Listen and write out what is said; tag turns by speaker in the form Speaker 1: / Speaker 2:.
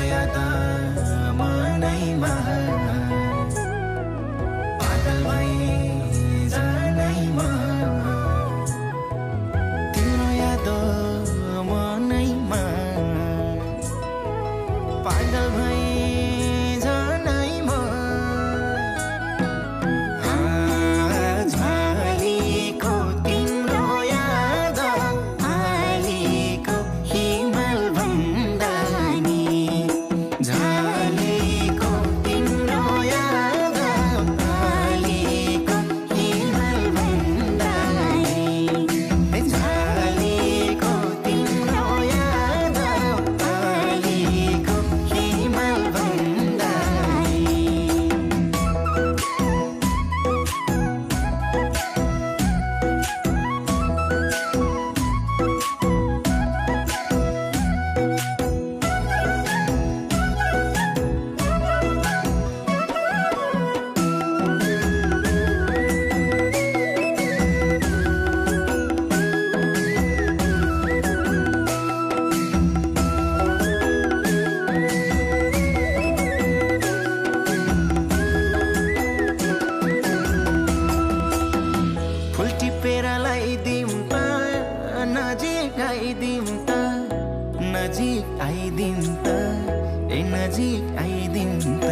Speaker 1: याद मनैमा पागल भई जानैमा तिम्रो याद मनैमा पागल भई जानैमा झलेको तिम्रो याद आलेको हिमाल भन्दा नि झलेको तिम्रो याद आलेको हिमाल भन्दा नि झलेको तिम्रो याद आलेको हिमाल भन्दा फुल टिपेर लगाइदिउँ त नजिक आइदिउँ त नजिक आइदिउँ त ए नजिक आइदिउँ त